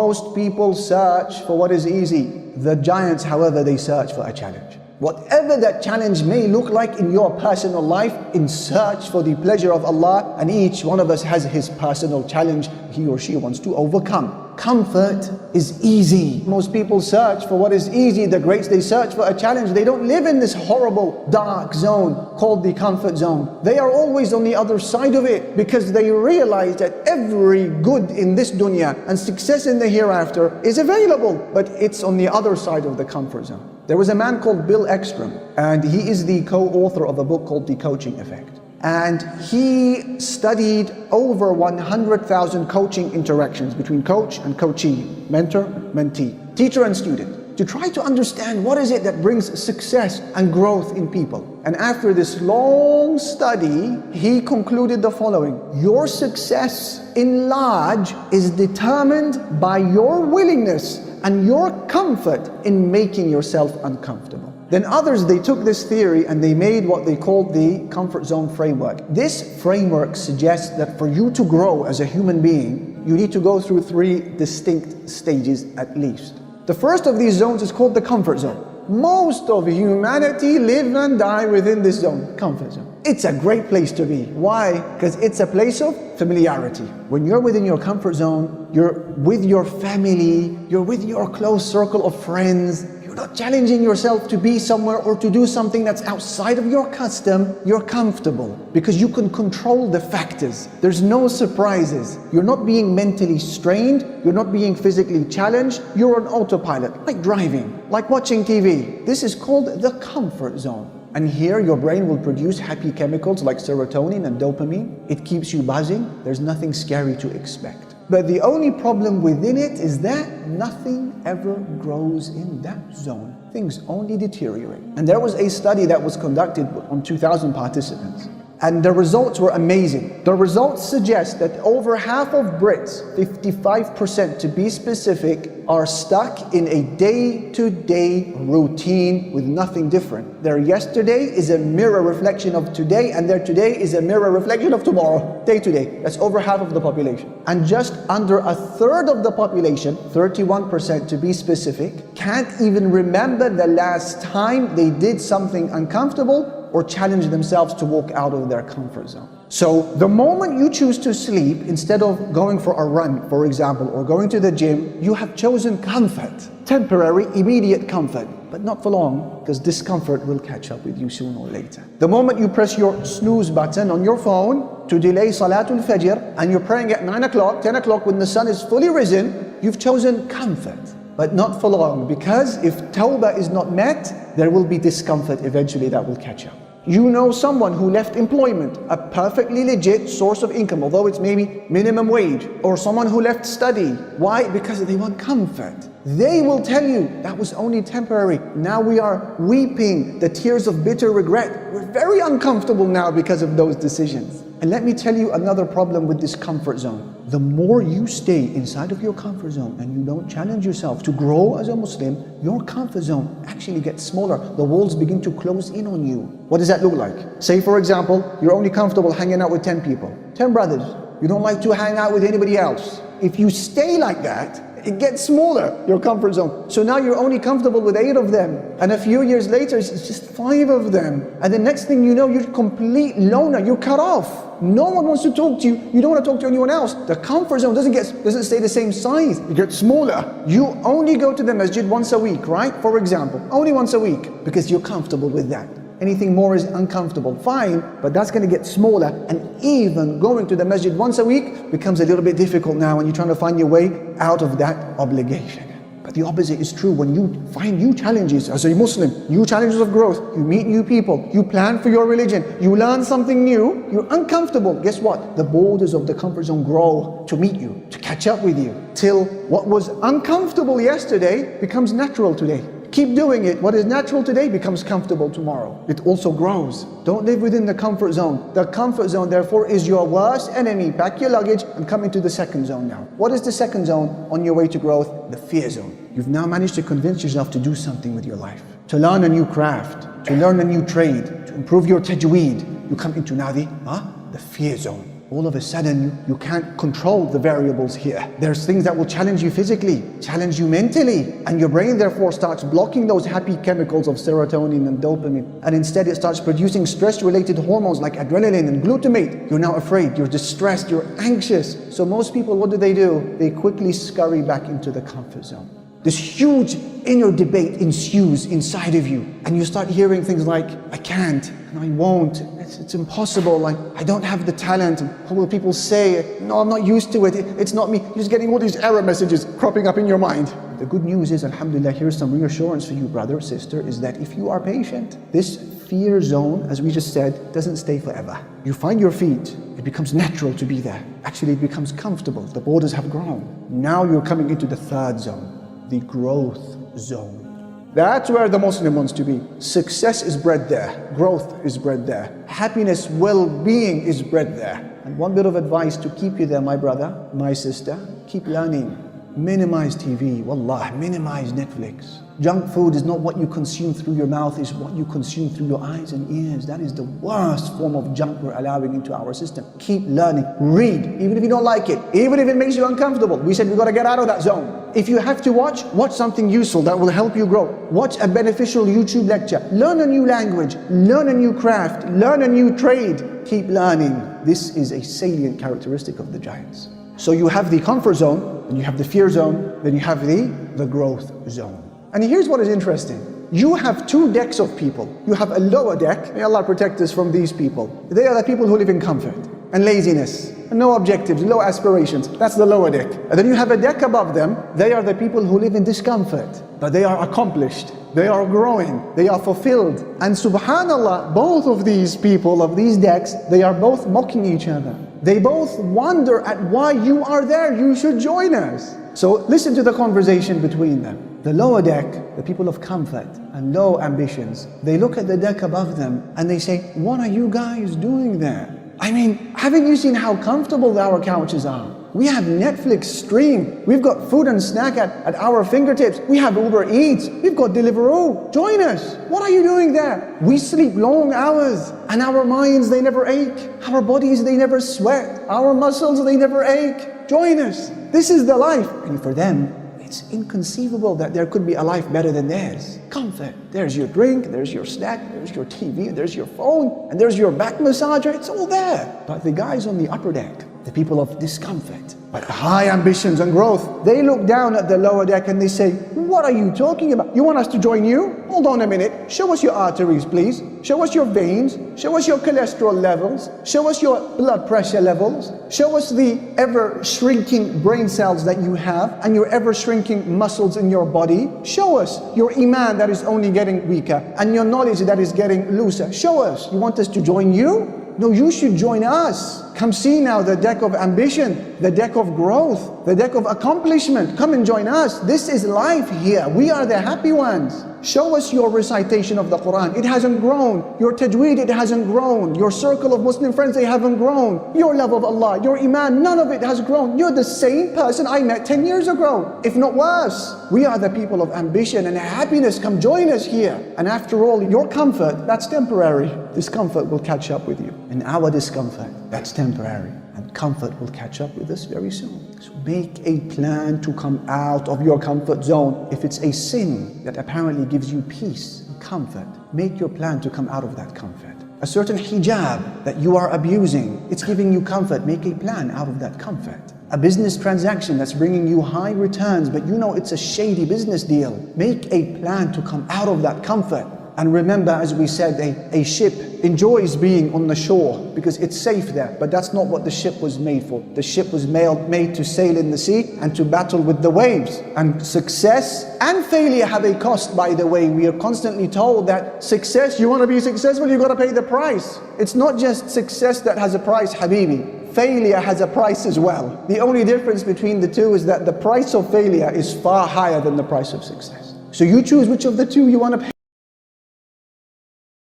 Most people search for what is easy. The giants, however, they search for a challenge. Whatever that challenge may look like in your personal life, in search for the pleasure of Allah, and each one of us has his personal challenge he or she wants to overcome. Comfort is easy. Most people search for what is easy. The greats, they search for a challenge. They don't live in this horrible dark zone called the comfort zone. They are always on the other side of it, because they realize that every good in this dunya and success in the hereafter is available, but it's on the other side of the comfort zone. There was a man called Bill Ekstrom, and he is the co-author of a book called The Coaching Effect. And he studied over 100,000 coaching interactions between coach and coachee, mentor, mentee, teacher and student, to try to understand what is it that brings success and growth in people. And after this long study, he concluded the following: your success in large is determined by your willingness and your comfort in making yourself uncomfortable. Then others, they took this theory and they made what they called the comfort zone framework. This framework suggests that for you to grow as a human being, you need to go through 3 distinct stages at least. The first of these zones is called the comfort zone. Most of humanity live and die within this zone, comfort zone. It's a great place to be. Why? Because it's a place of familiarity. When you're within your comfort zone, you're with your family, you're with your close circle of friends, you're not challenging yourself to be somewhere or to do something that's outside of your custom. You're comfortable because you can control the factors. There's no surprises. You're not being mentally strained. You're not being physically challenged. You're on autopilot, like driving, like watching TV. This is called the comfort zone. And here your brain will produce happy chemicals like serotonin and dopamine. It keeps you buzzing. There's nothing scary to expect. But the only problem within it is that nothing ever grows in that zone. Things only deteriorate. And there was a study that was conducted on 2,000 participants. And the results were amazing. The results suggest that over half of Brits, 55% to be specific, are stuck in a day-to-day routine with nothing different. Their yesterday is a mirror reflection of today, and their today is a mirror reflection of tomorrow, day to day. That's over half of the population. And just under a third of the population, 31% to be specific, can't even remember the last time they did something uncomfortable or challenge themselves to walk out of their comfort zone. So the moment you choose to sleep instead of going for a run, for example, or going to the gym, you have chosen comfort. Temporary, immediate comfort, but not for long, because discomfort will catch up with you sooner or later. The moment you press your snooze button on your phone to delay Salatul Fajr, and you're praying at 9 o'clock, 10 o'clock when the sun is fully risen, you've chosen comfort. But not for long, because if tawbah is not met, there will be discomfort eventually that will catch up. You know someone who left employment, a perfectly legit source of income, although it's maybe minimum wage, or someone who left study. Why? Because they want comfort. They will tell you that was only temporary. Now we are weeping the tears of bitter regret. We're very uncomfortable now because of those decisions. And let me tell you another problem with this comfort zone. The more you stay inside of your comfort zone and you don't challenge yourself to grow as a Muslim, your comfort zone actually gets smaller. The walls begin to close in on you. What does that look like? Say for example, you're only comfortable hanging out with 10 people, 10 brothers. You don't like to hang out with anybody else. If you stay like that, it gets smaller, your comfort zone. So now you're only comfortable with 8 of them. And a few years later, it's just 5 of them. And the next thing you know, you're a complete loner, you're cut off. No one wants to talk to you. You don't want to talk to anyone else. The comfort zone doesn't stay the same size. It gets smaller. You only go to the masjid once a week, right? For example, only once a week, because you're comfortable with that. Anything more is uncomfortable. Fine, but that's going to get smaller. And even going to the masjid once a week becomes a little bit difficult now when you're trying to find your way out of that obligation. But the opposite is true. When you find new challenges as a Muslim, new challenges of growth, you meet new people, you plan for your religion, you learn something new, you're uncomfortable. Guess what? The borders of the comfort zone grow to meet you, to catch up with you, till what was uncomfortable yesterday becomes natural today. Keep doing it. What is natural today becomes comfortable tomorrow. It also grows. Don't live within the comfort zone. The comfort zone, therefore, is your worst enemy. Pack your luggage and come into the second zone now. What is the second zone on your way to growth? The fear zone. You've now managed to convince yourself to do something with your life, to learn a new craft, to learn a new trade, to improve your tajweed. You come into now the fear zone. all of a sudden you can't control the variables here. There's things that will challenge you physically, challenge you mentally, and your brain therefore starts blocking those happy chemicals of serotonin and dopamine, and instead it starts producing stress-related hormones like adrenaline and glutamate. You're now afraid, you're distressed, you're anxious. So most people, what do? They quickly scurry back into the comfort zone. This huge inner debate ensues inside of you, and you start hearing things like, I can't, and I won't, it's impossible, like, I don't have the talent, and what will people say? No, I'm not used to it, it's not me. You're just getting all these error messages cropping up in your mind. The good news is, alhamdulillah, here's some reassurance for you, brother or sister, is that if you are patient, this fear zone, as we just said, doesn't stay forever. You find your feet, it becomes natural to be there. Actually, it becomes comfortable, the borders have grown. Now you're coming into the third zone, the growth zone. That's where the Muslim wants to be. Success is bred there, growth is bred there, happiness, well-being is bred there. And one bit of advice to keep you there, my brother, my sister, keep learning. Minimize TV, wallah, minimize Netflix. Junk food is not what you consume through your mouth, it's what you consume through your eyes and ears. That is the worst form of junk we're allowing into our system. Keep learning, read, even if you don't like it, even if it makes you uncomfortable. We said we got to get out of that zone. If you have to watch something useful that will help you grow. Watch a beneficial YouTube lecture. Learn a new language, learn a new craft, learn a new trade. Keep learning. This is a salient characteristic of the giants. So you have the comfort zone, then you have the fear zone, then you have the growth zone. And here's what is interesting. You have two decks of people. You have a lower deck. May Allah protect us from these people. They are the people who live in comfort and laziness, and no objectives, low aspirations. That's the lower deck. And then you have a deck above them. They are the people who live in discomfort, but they are accomplished. They are growing, they are fulfilled. And SubhanAllah, both of these people, of these decks, they are both mocking each other. They both wonder at why you are there, you should join us. So listen to the conversation between them. The lower deck, the people of comfort and low ambitions, they look at the deck above them and they say, what are you guys doing there? I mean, haven't you seen how comfortable our couches are? We have Netflix stream. We've got food and snack at our fingertips. We have Uber Eats. We've got Deliveroo. Join us. What are you doing there? We sleep long hours and our minds, they never ache. Our bodies, they never sweat. Our muscles, they never ache. Join us. This is the life. And for them, it's inconceivable that there could be a life better than theirs. Comfort. There's your drink, there's your snack, there's your TV, there's your phone, and there's your back massager. It's all there. But the guys on the upper deck, the people of discomfort, but high ambitions and growth, they look down at the lower deck and they say, what are you talking about? You want us to join you? Hold on a minute. Show us your arteries, please. Show us your veins. Show us your cholesterol levels. Show us your blood pressure levels. Show us the ever-shrinking brain cells that you have and your ever-shrinking muscles in your body. Show us your iman that is only getting weaker and your knowledge that is getting looser. Show us. You want us to join you? No, you should join us. Come see now the deck of ambition, the deck of growth, the deck of accomplishment. Come and join us. This is life here. We are the happy ones. Show us your recitation of the Quran. It hasn't grown. Your tajweed, it hasn't grown. Your circle of Muslim friends, they haven't grown. Your love of Allah, your iman, none of it has grown. You're the same person I met 10 years ago, if not worse. We are the people of ambition and happiness. Come join us here. And after all, your comfort, that's temporary. Discomfort will catch up with you. And our discomfort, that's temporary. And comfort will catch up with us very soon. So make a plan to come out of your comfort zone. If it's a sin that apparently gives you peace and comfort, make your plan to come out of that comfort. A certain hijab that you are abusing, it's giving you comfort, make a plan out of that comfort. A business transaction that's bringing you high returns, but you know it's a shady business deal, make a plan to come out of that comfort. And remember, as we said, a ship enjoys being on the shore because it's safe there, but that's not what the ship was made for. The ship was made to sail in the sea and to battle with the waves. And success and failure have a cost, by the way. We are constantly told that success, you want to be successful, you've got to pay the price. It's not just success that has a price, habibi. Failure has a price as well. The only difference between the two is that the price of failure is far higher than the price of success. So you choose which of the two you want to pay.